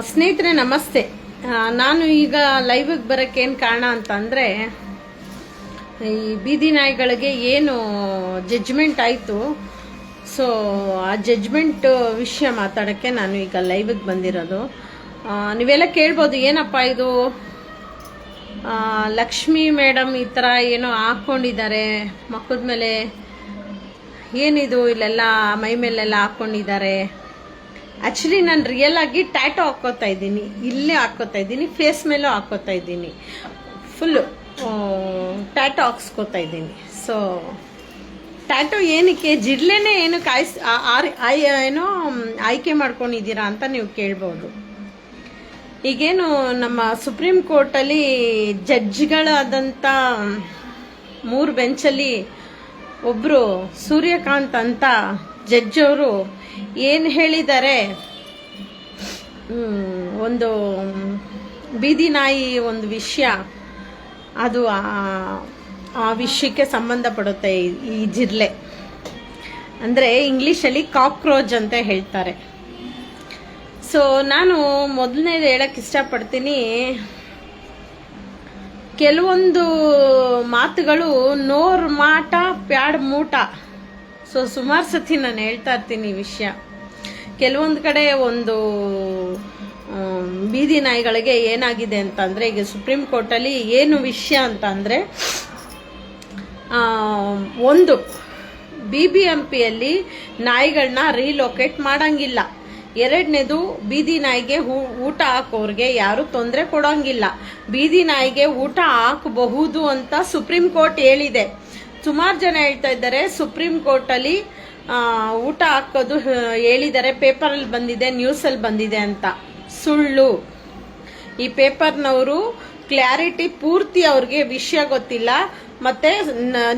ಸ್ನೇಹಿತರೆ ನಮಸ್ತೆ. ನಾನು ಈಗ ಲೈವ್ಗೆ ಬರೋಕ್ಕೆ ಏನು ಕಾರಣ ಅಂತಂದರೆ, ಈ ಬೀದಿ ನಾಯಿಗಳಿಗೆ ಏನು ಜಡ್ಜ್ಮೆಂಟ್ ಆಯಿತು, ಸೊ ಆ ಜಡ್ಜ್ಮೆಂಟ್ ವಿಷಯ ಮಾತಾಡೋಕ್ಕೆ ನಾನು ಈಗ ಲೈವ್ಗೆ ಬಂದಿರೋದು. ನೀವೆಲ್ಲ ಕೇಳ್ಬೋದು, ಏನಪ್ಪ ಇದು ಲಕ್ಷ್ಮಿ ಮೇಡಮ್ ಈ ಥರ ಏನೋ ಹಾಕ್ಕೊಂಡಿದ್ದಾರೆ ಮಕ್ಕದ ಮೇಲೆ, ಏನಿದು ಇಲ್ಲೆಲ್ಲ ಮೈ ಮೇಲೆಲ್ಲ ಹಾಕ್ಕೊಂಡಿದ್ದಾರೆ. ಆ್ಯಕ್ಚುಲಿ ನಾನು ರಿಯಲ್ ಆಗಿ ಟ್ಯಾಟೋ ಹಾಕ್ಕೋತಾ ಇದ್ದೀನಿ, ಇಲ್ಲೇ ಹಾಕ್ಕೋತಾ ಇದ್ದೀನಿ, ಫೇಸ್ ಮೇಲೂ ಹಾಕ್ಕೋತಾ ಇದ್ದೀನಿ, ಫುಲ್ಲು ಟ್ಯಾಟೋ ಹಾಕ್ಸ್ಕೋತಾ ಇದ್ದೀನಿ. ಸೊ ಟ್ಯಾಟೋ ಏನಕ್ಕೆ, ಜಿರ್ಲೆನೇ ಏನು ಏನೋ ಆಯ್ಕೆ ಮಾಡ್ಕೊಂಡಿದ್ದೀರಾ ಅಂತ ನೀವು ಕೇಳ್ಬೋದು. ಈಗೇನು ನಮ್ಮ ಸುಪ್ರೀಂ ಕೋರ್ಟಲ್ಲಿ ಜಡ್ಜ್ಗಳಾದಂಥ 3 ಬೆಂಚಲ್ಲಿ ಒಬ್ಬರು ಸೂರ್ಯಕಾಂತ್ ಅಂತ ಜಡ್ಜ್ ಅವರು ಏನು ಹೇಳಿದ್ದಾರೆ, ಒಂದು ಬೀದಿ ನಾಯಿ ಒಂದು ವಿಷಯ, ಅದು ಆ ವಿಷಯಕ್ಕೆ ಸಂಬಂಧಪಡುತ್ತೆ. ಈ ಜಿರ್ಲೆ ಅಂದರೆ ಇಂಗ್ಲೀಷಲ್ಲಿ ಕಾಕ್ರೋಚ್ ಅಂತ ಹೇಳ್ತಾರೆ. ಸೊ ನಾನು ಮೊದಲನೇದು ಹೇಳಕ್ಕೆ ಇಷ್ಟಪಡ್ತೀನಿ, ಕೆಲವೊಂದು ಮಾತುಗಳು ನೋರ್ ಮಾಟ ಪ್ಯಾಡ್ ಮೂಟ. ಸೊ ಸುಮಾರು ಸತಿ ನಾನು ಹೇಳ್ತಾ ಇರ್ತೀನಿ ಈ ವಿಷಯ. ಕೆಲವೊಂದು ಕಡೆ ಒಂದು ಬೀದಿ ನಾಯಿಗಳಿಗೆ ಏನಾಗಿದೆ ಅಂತಂದರೆ, ಈಗ ಸುಪ್ರೀಂ ಕೋರ್ಟಲ್ಲಿ ಏನು ವಿಷಯ ಅಂತ ಅಂದರೆ, ಒಂದು BBMPಯಲ್ಲಿ ನಾಯಿಗಳನ್ನ ರೀಲೊಕೇಟ್ ಮಾಡಂಗಿಲ್ಲ. ಎರಡನೇದು, ಬೀದಿ ನಾಯಿಗೆ ಊಟ ಹಾಕೋರಿಗೆ ಯಾರು ತೊಂದರೆ ಕೊಡೋಂಗಿಲ್ಲ. ಬೀದಿ ನಾಯಿಗೆ ಊಟ ಹಾಕಬಹುದು ಅಂತ ಸುಪ್ರೀಂ ಕೋರ್ಟ್ ಹೇಳಿದೆ. ಸುಮಾರು ಜನ ಹೇಳ್ತಾ ಇದ್ದಾರೆ ಸುಪ್ರೀಂ ಕೋರ್ಟಲ್ಲಿ ಊಟ ಹಾಕೋದು ಹೇಳಿದ್ದಾರೆ, ಪೇಪರಲ್ಲಿ ಬಂದಿದೆ, ನ್ಯೂಸಲ್ಲಿ ಬಂದಿದೆ ಅಂತ. ಸುಳ್ಳು. ಈ ಪೇಪರ್ನವರು ಕ್ಲಾರಿಟಿ ಪೂರ್ತಿ ಅವ್ರಿಗೆ ವಿಷಯ ಗೊತ್ತಿಲ್ಲ, ಮತ್ತೆ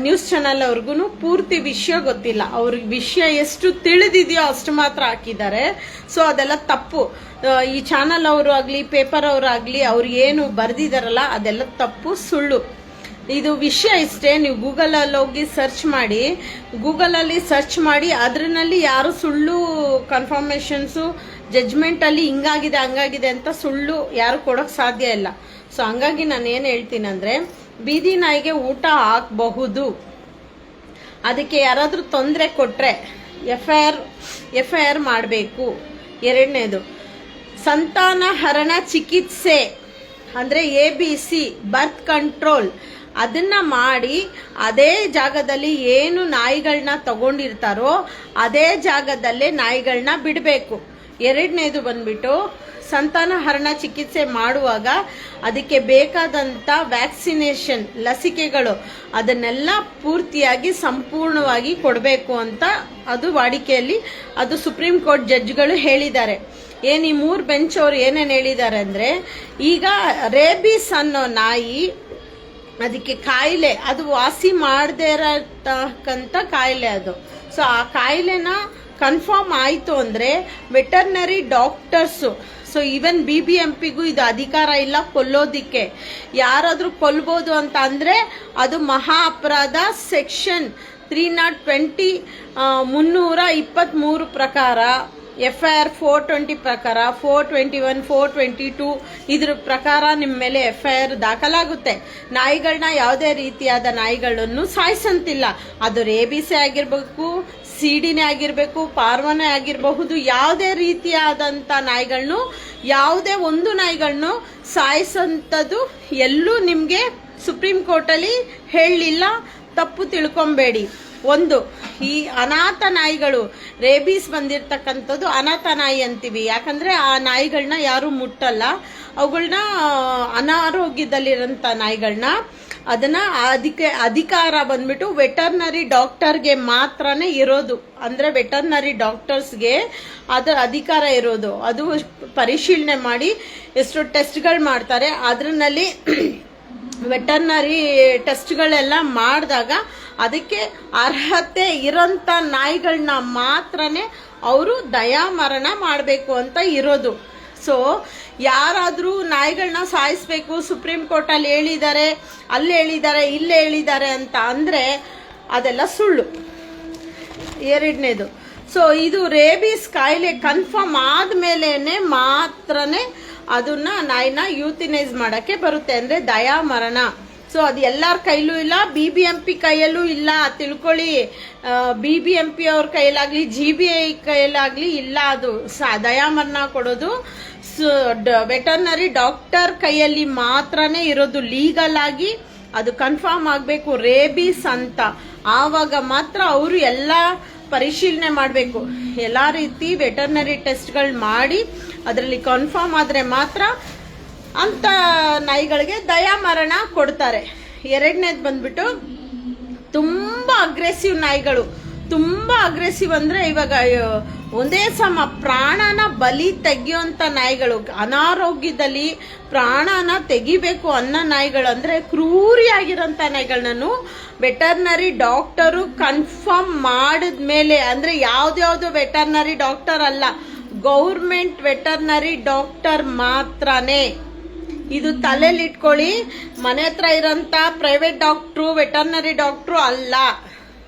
ನ್ಯೂಸ್ ಚಾನಲ್ ಅವ್ರಿಗೂ ಪೂರ್ತಿ ವಿಷಯ ಗೊತ್ತಿಲ್ಲ. ಅವ್ರಿಗೆ ವಿಷಯ ಎಷ್ಟು ತಿಳಿದಿದೆಯೋ ಅಷ್ಟು ಮಾತ್ರ ಹಾಕಿದ್ದಾರೆ. ಸೊ ಅದೆಲ್ಲ ತಪ್ಪು. ಈ ಚಾನಲ್ ಅವರು ಆಗಲಿ, ಪೇಪರ್ ಅವರು ಆಗಲಿ, ಅವ್ರು ಏನು ಬರೆದಿದ್ದಾರಲ್ಲ ಅದೆಲ್ಲ ತಪ್ಪು, ಸುಳ್ಳು. ಇದು ವಿಷಯ ಇಷ್ಟೇ. ನೀವು ಗೂಗಲಲ್ಲಿ ಹೋಗಿ ಸರ್ಚ್ ಮಾಡಿ, ಗೂಗಲಲ್ಲಿ ಸರ್ಚ್ ಮಾಡಿ, ಅದರಲ್ಲಿ ಯಾರು ಸುಳ್ಳು ಕನ್ಫರ್ಮೇಷನ್ಸು ಜಡ್ಜ್ಮೆಂಟಲ್ಲಿ ಹಿಂಗಾಗಿದೆ ಹಂಗಾಗಿದೆ ಅಂತ ಸುಳ್ಳು ಯಾರು ಕೊಡೋಕ್ಕೆ ಸಾಧ್ಯ ಇಲ್ಲ. ಸೊ ಹಂಗಾಗಿ ನಾನು ಏನು ಹೇಳ್ತೀನಿ ಅಂದರೆ, ಬೀದಿ ನಾಯಿಗೆ ಊಟ ಹಾಕಬಹುದು, ಅದಕ್ಕೆ ಯಾರಾದರೂ ತೊಂದರೆ ಕೊಟ್ಟರೆ FIR ಮಾಡಬೇಕು. ಎರಡನೇದು, ಸಂತಾನಹರಣ ಚಿಕಿತ್ಸೆ ಅಂದರೆ ABC ಬರ್ತ್ ಕಂಟ್ರೋಲ್, ಅದನ್ನ ಮಾಡಿ ಅದೇ ಜಾಗದಲ್ಲಿ ಏನು ನಾಯಿಗಳನ್ನ ತಗೊಂಡಿರ್ತಾರೋ ಅದೇ ಜಾಗದಲ್ಲೇ ನಾಯಿಗಳನ್ನ ಬಿಡಬೇಕು. ಎರಡನೇದು ಬಂದ್ಬಿಟ್ಟು, ಸಂತಾನಹರಣ ಚಿಕಿತ್ಸೆ ಮಾಡುವಾಗ ಅದಕ್ಕೆ ಬೇಕಾದಂಥ ವ್ಯಾಕ್ಸಿನೇಷನ್ ಲಸಿಕೆಗಳು ಅದನ್ನೆಲ್ಲ ಪೂರ್ತಿಯಾಗಿ ಸಂಪೂರ್ಣವಾಗಿ ಕೊಡಬೇಕು ಅಂತ ಅದು ವಾಡಿಕೆಯಲ್ಲಿ, ಅದು ಸುಪ್ರೀಂ ಕೋರ್ಟ್ ಜಡ್ಜ್ಗಳು ಹೇಳಿದ್ದಾರೆ. ಏನು ಈ 3 ಬೆಂಚ್ ಅವರು ಏನೇನು ಹೇಳಿದ್ದಾರೆ ಅಂದರೆ, ಈಗ ರೇಬಿಸ್ ಅನ್ನೋ ನಾಯಿ, ಅದಕ್ಕೆ ಕಾಯಿಲೆ, ಅದು ವಾಸಿ ಮಾಡದೇ ಇರತಕ್ಕಂಥ ಕಾಯಿಲೆ ಅದು. ಸೊ ಆ ಕಾಯಿಲೆನ ಕನ್ಫರ್ಮ್ ಆಯಿತು ಅಂದರೆ ವೆಟರ್ನರಿ ಡಾಕ್ಟರ್ಸು, ಸೊ ಈವನ್ BBMPಗೂ ಇದು ಅಧಿಕಾರ ಇಲ್ಲ ಕೊಲ್ಲೋದಿಕ್ಕೆ. ಯಾರಾದರೂ ಕೊಲ್ಬೋದು ಅಂತ ಅಂದರೆ ಅದು ಮಹಾ ಅಪರಾಧ, ಸೆಕ್ಷನ್ 320 323 ಪ್ರಕಾರ, FIR 420 ಪ್ರಕಾರ, 421 422 ಇದ್ರ ಪ್ರಕಾರ ನಿಮ್ಮ ಮೇಲೆ FIR ದಾಖಲಾಗುತ್ತೆ. ನಾಯಿಗಳನ್ನ ಯಾವುದೇ ರೀತಿಯಾದ ನಾಯಿಗಳನ್ನು ಸಾಯಿಸಂತಿಲ್ಲ. ಅದು ರೇಬಿಸೇ ಆಗಿರ್ಬೇಕು, ಸಿಡಿನೇ ಆಗಿರಬೇಕು, ಪಾರ್ವನೇ ಆಗಿರಬಹುದು, ಯಾವುದೇ ರೀತಿಯಾದಂಥ ನಾಯಿಗಳನ್ನು, ಯಾವುದೇ ಒಂದು ನಾಯಿಗಳನ್ನು ಸಾಯಿಸಂಥದ್ದು ಎಲ್ಲೂ ನಿಮಗೆ ಸುಪ್ರೀಂ ಕೋರ್ಟಲ್ಲಿ ಹೇಳಲಿಲ್ಲ. ತಪ್ಪು ತಿಳ್ಕೊಬೇಡಿ. ಒಂದು, ಈ ಅನಾಥ ನಾಯಿಗಳು, ರೇಬೀಸ್ ಬಂದಿರತಕ್ಕಂಥದ್ದು ಅನಾಥ ನಾಯಿ ಅಂತೀವಿ. ಯಾಕಂದರೆ ಆ ನಾಯಿಗಳನ್ನ ಯಾರೂ ಮುಟ್ಟಲ್ಲ, ಅವುಗಳನ್ನ ಅನಾರೋಗ್ಯದಲ್ಲಿರೋಂಥ ನಾಯಿಗಳನ್ನ, ಅದನ್ನ ಅದಕ್ಕೆ ಅಧಿಕಾರ ಬಂದ್ಬಿಟ್ಟು ವೆಟರ್ನರಿ ಡಾಕ್ಟರ್ಗೆ ಮಾತ್ರನೇ ಇರೋದು. ಅಂದರೆ ವೆಟರ್ನರಿ ಡಾಕ್ಟರ್ಸ್ಗೆ ಅದರ ಅಧಿಕಾರ ಇರೋದು. ಅದು ಪರಿಶೀಲನೆ ಮಾಡಿ ಎಷ್ಟು ಟೆಸ್ಟ್ಗಳು ಮಾಡ್ತಾರೆ, ಅದರಲ್ಲಿ ವೆಟರ್ನರಿ ಟೆಸ್ಟ್ಗಳೆಲ್ಲ ಮಾಡಿದಾಗ ಅದಕ್ಕೆ ಅರ್ಹತೆ ಇರೋಂಥ ನಾಯಿಗಳನ್ನ ಮಾತ್ರನೇ ಅವರು ದಯಾಮರಣ ಮಾಡಬೇಕು ಅಂತ ಇರೋದು. ಸೊ ಯಾರಾದರೂ ನಾಯಿಗಳನ್ನ ಸಾಯಿಸಬೇಕು, ಸುಪ್ರೀಂ ಕೋರ್ಟಲ್ಲಿ ಹೇಳಿದ್ದಾರೆ, ಅಲ್ಲಿ ಹೇಳಿದ್ದಾರೆ, ಇಲ್ಲಿ ಹೇಳಿದ್ದಾರೆ ಅಂತ ಅಂದರೆ ಅದೆಲ್ಲ ಸುಳ್ಳು. ಎರಡನೇದು, ಸೊ ಇದು ರೇಬಿಸ್ ಕಾಯಿಲೆ ಕನ್ಫರ್ಮ್ ಆದ್ಮೇಲೆನೆ ಮಾತ್ರನೇ ಅದನ್ನ ನಾಯಿನ ಯೂಥಿನೈಸ್ ಮಾಡಕ್ಕೆ ಬರುತ್ತೆ, ಅಂದ್ರೆ ದಯಾ ಮರಣ. ಸೊ ಅದು ಎಲ್ಲರ ಕೈಲೂ ಇಲ್ಲ, BBMP ಕೈಯಲ್ಲೂ ಇಲ್ಲ ತಿಳ್ಕೊಳ್ಳಿ. BBMP ಅವ್ರ ಕೈಲಾಗ್ಲಿ GBI ಕೈಲಾಗ್ಲಿ ಇಲ್ಲ. ಅದು ದಯಾಮರಣ ಕೊಡೋದು ವೆಟರ್ನರಿ ಡಾಕ್ಟರ್ ಕೈಯಲ್ಲಿ ಮಾತ್ರನೇ ಇರೋದು. ಲೀಗಲ್ ಆಗಿ ಅದು ಕನ್ಫರ್ಮ್ ಆಗಬೇಕು ರೇಬಿಸ್ ಅಂತ, ಆವಾಗ ಮಾತ್ರ ಅವರು ಎಲ್ಲ ಪರಿಶೀಲನೆ ಮಾಡಬೇಕು. ಎಲ್ಲ ರೀತಿ ವೆಟರ್ನರಿ ಟೆಸ್ಟ್ಗಳು ಮಾಡಿ ಅದರಲ್ಲಿ ಕನ್ಫರ್ಮ್ ಆದರೆ ಮಾತ್ರ ಅಂತ ನಾಯಿಗಳಿಗೆ ದಯಾಮರಣ ಕೊಡ್ತಾರೆ. ಎರಡನೇದು ಬಂದ್ಬಿಟ್ಟು ತುಂಬಾ ಅಗ್ರೆಸಿವ್ ನಾಯಿಗಳು. ತುಂಬಾ ಅಗ್ರೆಸಿವ್ ಅಂದ್ರೆ ಇವಾಗ ಒಂದೇ ಸಮ ಪ್ರಾಣನ ಬಲಿ ತೆಗಿಯುವಂತ ನಾಯಿಗಳು, ಅನಾರೋಗ್ಯದಲ್ಲಿ ಪ್ರಾಣನ ತೆಗಿಬೇಕು ಅನ್ನೋ ನಾಯಿಗಳು, ಅಂದ್ರೆ ಕ್ರೂರಿಯಾಗಿರೋಂಥ ನಾಯಿಗಳನ್ನ ವೆಟರ್ನರಿ ಡಾಕ್ಟರು ಕನ್ಫರ್ಮ್ ಮಾಡಿದ್ಮೇಲೆ, ಅಂದ್ರೆ ಯಾವ್ದ್ಯಾವ್ದು ವೆಟರ್ನರಿ ಡಾಕ್ಟರ್ ಅಲ್ಲ, ಗೌರ್ಮೆಂಟ್ ವೆಟರ್ನರಿ ಡಾಕ್ಟರ್ ಮಾತ್ರನೇ. ಇದು ತಲೆಯಲ್ಲಿ ಇಟ್ಕೊಳ್ಳಿ. ಮನೆ ಹತ್ರ ಇರೋಂಥ ಪ್ರೈವೇಟ್ ಡಾಕ್ಟ್ರು ವೆಟರ್ನರಿ ಡಾಕ್ಟ್ರು ಅಲ್ಲ.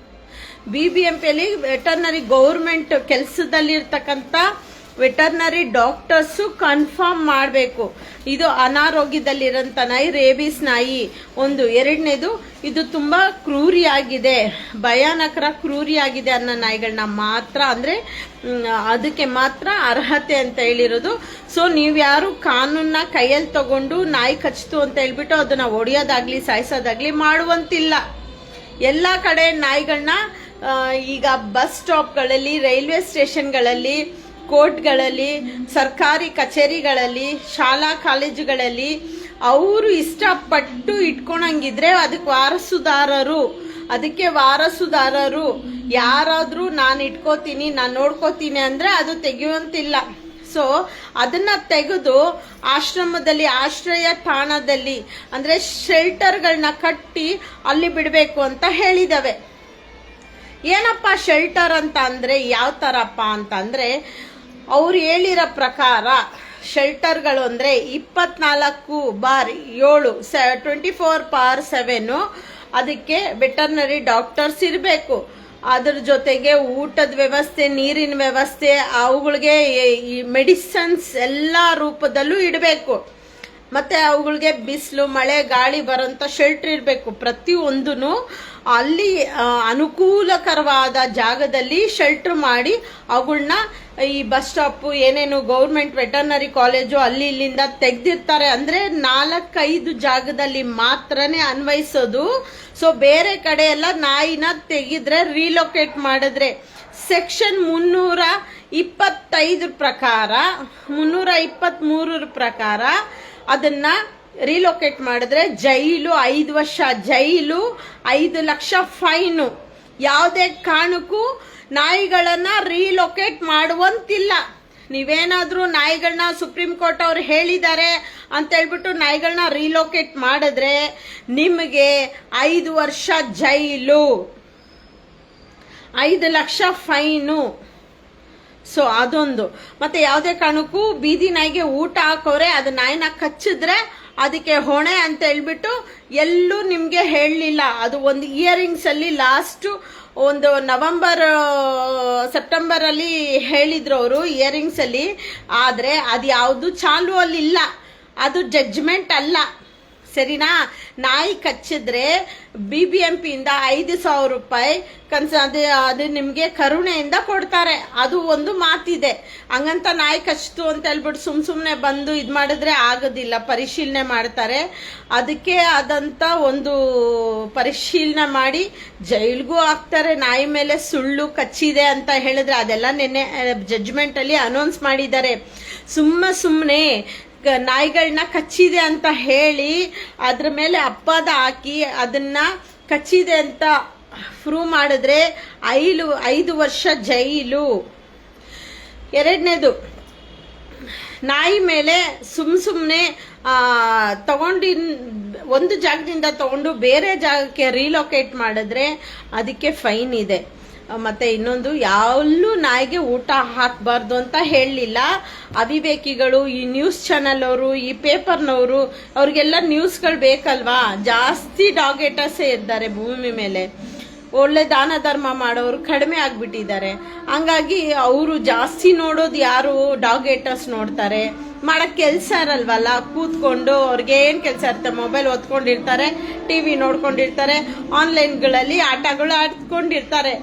BBMPಯಲ್ಲಿ ವೆಟರ್ನರಿ ಗೌರ್ಮೆಂಟ್ ಕೆಲಸದಲ್ಲಿ ಇರ್ತಕ್ಕಂಥ ವೆಟರ್ನರಿ ಡಾಕ್ಟರ್ಸು ಕನ್ಫರ್ಮ್ ಮಾಡಬೇಕು ಇದು ಅನಾರೋಗ್ಯದಲ್ಲಿರೋಂಥ ನಾಯಿ ರೇಬಿಸ್ ನಾಯಿ ಒಂದು. ಎರಡನೇದು, ಇದು ತುಂಬಾ ಕ್ರೂರಿಯಾಗಿದೆ, ಭಯಾನಕರ ಕ್ರೂರಿಯಾಗಿದೆ ಅನ್ನೋ ನಾಯಿಗಳನ್ನ ಮಾತ್ರ, ಅಂದ್ರೆ ಅದಕ್ಕೆ ಮಾತ್ರ ಅರ್ಹತೆ ಅಂತ ಹೇಳಿರೋದು. ಸೊ ನೀವ್ಯಾರು ಕಾನೂನ್ನ ಕೈಯಲ್ಲಿ ತಗೊಂಡು ನಾಯಿ ಕಚ್ತು ಅಂತ ಹೇಳ್ಬಿಟ್ಟು ಅದನ್ನ ಹೊಡೆಯೋದಾಗ್ಲಿ ಸಾಯಿಸೋದಾಗ್ಲಿ ಮಾಡುವಂತಿಲ್ಲ. ಎಲ್ಲ ಕಡೆ ನಾಯಿಗಳನ್ನ ಈಗ ಬಸ್ ಸ್ಟಾಪ್ಗಳಲ್ಲಿ, ರೈಲ್ವೆ ಸ್ಟೇಷನ್ಗಳಲ್ಲಿ, ಕೋರ್ಟ್ಗಳಲ್ಲಿ, ಸರ್ಕಾರಿ ಕಚೇರಿಗಳಲ್ಲಿ, ಶಾಲಾ ಕಾಲೇಜುಗಳಲ್ಲಿ ಅವರು ಇಷ್ಟಪಟ್ಟು ಇಟ್ಕೊಳಂಗಿದ್ರೆ ಅದಕ್ಕೆ ವಾರಸುದಾರರು ಯಾರಾದ್ರೂ ನಾನು ಇಟ್ಕೋತೀನಿ, ನಾನು ನೋಡ್ಕೋತೀನಿ ಅಂದ್ರೆ ಅದು ತೆಗೆಯುವಂತಿಲ್ಲ. ಸೊ ಅದನ್ನ ತೆಗೆದು ಆಶ್ರಮದಲ್ಲಿ, ಆಶ್ರಯ ತಾಣದಲ್ಲಿ, ಅಂದ್ರೆ ಶೆಲ್ಟರ್ಗಳನ್ನ ಕಟ್ಟಿ ಅಲ್ಲಿ ಬಿಡಬೇಕು ಅಂತ ಹೇಳಿದವೆ. ಏನಪ್ಪ ಶೆಲ್ಟರ್ ಅಂತ ಅಂದ್ರೆ ಯಾವ ತರಪ್ಪ ಅಂತ ಅಂದ್ರೆ, ಅವ್ರು ಹೇಳಿರೋ ಪ್ರಕಾರ ಶೆಲ್ಟರ್ಗಳು ಅಂದ್ರೆ 24/7 24/7 ಅದಕ್ಕೆ ವೆಟರ್ನರಿ ಡಾಕ್ಟರ್ಸ್ ಇರಬೇಕು. ಅದ್ರ ಜೊತೆಗೆ ಊಟದ ವ್ಯವಸ್ಥೆ, ನೀರಿನ ವ್ಯವಸ್ಥೆ, ಅವುಗಳಿಗೆ ಈ ಮೆಡಿಸನ್ಸ್ ಎಲ್ಲ ರೂಪದಲ್ಲೂ ಇಡಬೇಕು. ಮತ್ತೆ ಅವುಗಳಿಗೆ ಬಿಸಿಲು, ಮಳೆ, ಗಾಳಿ ಬರೋಂಥ ಶೆಲ್ಟರ್ ಇರಬೇಕು. ಪ್ರತಿಯೊಂದೂ ಅಲ್ಲಿ ಅನುಕೂಲಕರವಾದ ಜಾಗದಲ್ಲಿ ಶೆಲ್ಟರ್ ಮಾಡಿ ಅವುಗಳನ್ನ ಈ ಬಸ್ ಸ್ಟಾಪು, ಏನೇನು ಗೌರ್ಮೆಂಟ್ ವೆಟರ್ನರಿ ಕಾಲೇಜು ಅಲ್ಲಿ ಇಲ್ಲಿಂದ ತೆಗ್ದಿರ್ತಾರೆ, ಅಂದ್ರೆ 4-5 ಜಾಗದಲ್ಲಿ ಮಾತ್ರನೇ ಅನ್ವಯಿಸೋದು. ಸೊ ಬೇರೆ ಕಡೆ ಎಲ್ಲ ನಾಯಿನ ತೆಗಿದ್ರೆ, ರೀಲೊಕೇಟ್ ಮಾಡಿದ್ರೆ ಸೆಕ್ಷನ್ 325 ಪ್ರಕಾರ, 323 ಪ್ರಕಾರ ಅದನ್ನ ರೀಲೊಕೇಟ್ ಮಾಡಿದ್ರೆ ಜೈಲು, 5 ವರ್ಷ ಜೈಲು, 5 ಲಕ್ಷ ಫೈನು. ಯಾವುದೇ ಕಾರಣಕ್ಕೂ ನಾಯಿಗಳನ್ನ ರೀಲೊಕೇಟ್ ಮಾಡುವಂತಿಲ್ಲ. ನೀವೇನಾದ್ರೂ ನಾಯಿಗಳನ್ನ ಸುಪ್ರೀಂ ಕೋರ್ಟ್ ಅವ್ರು ಹೇಳಿದ್ದಾರೆ ಅಂತ ಹೇಳ್ಬಿಟ್ಟು ನಾಯಿಗಳನ್ನ ರೀಲೊಕೇಟ್ ಮಾಡಿದ್ರೆ ನಿಮಗೆ 5 ವರ್ಷ ಜೈಲು, 5 ಲಕ್ಷ ಫೈನು. ಸೊ ಅದೊಂದು. ಮತ್ತೆ ಯಾವುದೇ ಕಾರಣಕ್ಕೂ ಬೀದಿ ನಾಯಿಗೆ ಊಟ ಹಾಕೋರೆ ಅದು ನಾಯಿನ ಕಚ್ಚಿದ್ರೆ ಅದಕ್ಕೆ ಹೊಣೆ ಅಂತ ಹೇಳ್ಬಿಟ್ಟು ಎಲ್ಲೂ ನಿಮ್ಗೆ ಹೇಳಲಿಲ್ಲ. ಅದು ಒಂದು ಇಯರಿಂಗ್ಸ್ ಅಲ್ಲಿ ಲಾಸ್ಟ್ ಒಂದು ಸೆಪ್ಟೆಂಬರ್ ಅಲ್ಲಿ ಹೇಳಿದ್ರು ಅವರು ಇಯರಿಂಗ್ಸ್ ಅಲ್ಲಿ. ಆದ್ರೆ ಅದು ಯಾವುದು ಚಾಲು ಅಲ್ಲಿ ಇಲ್ಲ, ಅದು ಜಡ್ಜ್ಮೆಂಟ್ ಅಲ್ಲ, ಸರಿನಾ? ನಾಯಿ ಕಚ್ಚಿದ್ರೆ BBMP ಇಂದ 5,000 ರೂಪಾಯಿ ಅದು ನಿಮ್ಗೆ ಕರುಣೆಯಿಂದ ಕೊಡ್ತಾರೆ. ಅದು ಒಂದು ಮಾತಿದೆ. ಹಂಗಂತ ನಾಯಿ ಕಚ್ತು ಅಂತ ಹೇಳ್ಬಿಟ್ಟು ಸುಮ್ನೆ ಬಂದು ಇದ್ ಮಾಡಿದ್ರೆ ಆಗೋದಿಲ್ಲ, ಪರಿಶೀಲನೆ ಮಾಡ್ತಾರೆ. ಅದಕ್ಕೆ ಆದಂತ ಒಂದು ಪರಿಶೀಲನೆ ಮಾಡಿ ಜೈಲ್ಗೂ ಹಾಕ್ತಾರೆ. ನಾಯಿ ಮೇಲೆ ಸುಳ್ಳು ಕಚ್ಚಿದೆ ಅಂತ ಹೇಳಿದ್ರೆ ಅದೆಲ್ಲ ನಿನ್ನೆ ಜಡ್ಜ್ಮೆಂಟ್ ಅಲ್ಲಿ ಅನೌನ್ಸ್ ಮಾಡಿದ್ದಾರೆ. ಸುಮ್ಮನೆ ನಾಯಿಗಳನ್ನ ಕಚ್ಚಿದೆ ಅಂತ ಹೇಳಿ ಅದ್ರ ಮೇಲೆ ಅಪವಾದ ಹಾಕಿ ಅದನ್ನ ಕಚ್ಚಿದೆ ಅಂತ ಪ್ರೂವ್ ಮಾಡಿದ್ರೆ 5 ವರ್ಷ ಜೈಲು. ಎರಡನೇದು, ನಾಯಿ ಮೇಲೆ ಸುಮ್ನೆ ತಗೊಂಡು ಒಂದು ಜಾಗದಿಂದ ತಗೊಂಡು ಬೇರೆ ಜಾಗಕ್ಕೆ ರೀಲೊಕೇಟ್ ಮಾಡಿದ್ರೆ ಅದಕ್ಕೆ ಫೈನ್ ಇದೆ. ಮತ್ತೆ ಇನ್ನೊಂದು, ಯಾವಲ್ಲೂ ನಾಯಿಗೆ ಊಟ ಹಾಕಬಾರ್ದು ಅಂತ ಹೇಳಲಿಲ್ಲ. ಅವಿವೇಕಿಗಳು, ಈ ನ್ಯೂಸ್ ಚಾನೆಲ್ ಅವರು, ಈ ಪೇಪರ್ನವರು, ಅವ್ರಿಗೆಲ್ಲ ನ್ಯೂಸ್ಗಳು ಬೇಕಲ್ವಾ? ಜಾಸ್ತಿ ಡಾಗ್ ಹೇಟರ್ಸೇ ಇದ್ದಾರೆ ಭೂಮಿ ಮೇಲೆ. ಒಳ್ಳೆ ದಾನ ಧರ್ಮ ಮಾಡೋರು ಕಡಿಮೆ ಆಗ್ಬಿಟ್ಟಿದ್ದಾರೆ. ಹಂಗಾಗಿ ಅವರು ಜಾಸ್ತಿ ನೋಡೋದು ಯಾರು, ಡಾಗ್ ಏಟರ್ಸ್ ನೋಡ್ತಾರೆ. ಮಾಡಕ್ ಕೆಲಸ ಇರಲ್ವಲ್ಲ, ಕೂತ್ಕೊಂಡು ಅವ್ರಿಗೆ ಏನ್ ಕೆಲಸ ಇರುತ್ತೆ, ಮೊಬೈಲ್ ಒತ್ಕೊಂಡಿರ್ತಾರೆ, ಟಿವಿ ನೋಡ್ಕೊಂಡಿರ್ತಾರೆ, ಆನ್ಲೈನ್ಗಳಲ್ಲಿ ಆಟಗಳು ಆಡ್ಕೊಂಡಿರ್ತಾರೆ.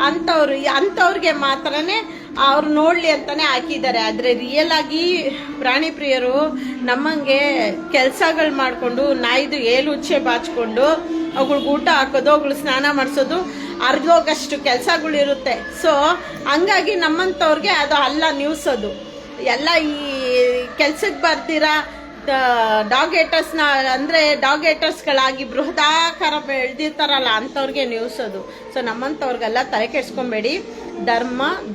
ಅಂಥವ್ರಿಗೆ ಮಾತ್ರನೇ ಅವ್ರು ನೋಡ್ಲಿ ಅಂತಾನೆ ಹಾಕಿದ್ದಾರೆ. ಆದ್ರೆ ರಿಯಲ್ ಆಗಿ ಪ್ರಾಣಿ ಪ್ರಿಯರು ನಮ್ಮಂಗೆ ಕೆಲ್ಸಗಳು ಮಾಡ್ಕೊಂಡು, ನಾಯಿದು ಏಲುಚ್ಚೆ ಬಾಚ್ಕೊಂಡು ಅವುಗಳಿಗೆ ಊಟ ಹಾಕೋದು, ಅವುಗಳು ಸ್ನಾನ ಮಾಡಿಸೋದು, ಅರ್ಧೋಗಷ್ಟು ಕೆಲಸಗಳು ಇರುತ್ತೆ. ಸೊ ಹಂಗಾಗಿ ನಮ್ಮಂಥವ್ರಿಗೆ ಅದು ಅಲ್ಲ ನ್ಯೂಸ್. ಅದು ಎಲ್ಲ ಈ ಕೆಲ್ಸಕ್ಕೆ ಬರ್ದಿರಾ ಡಾಗ್ ಏಟರ್ಸ್ನ ಅಂದ್ರೆ ಡಾಗ್ ಏಟರ್ಸ್ಗಳಾಗಿ ಬೃಹದಾಕಾರ ಬೆಳೆದಿರ್ತಾರಲ್ಲ ಅಂಥವ್ರಿಗೆ ನ್ಯೂಸ್ ಅದು. ಸೊ ನಮ್ಮಂಥವ್ರಿಗೆಲ್ಲ ತಲೆ ಕೆಡ್ಸ್ಕೊಬೇಡಿ.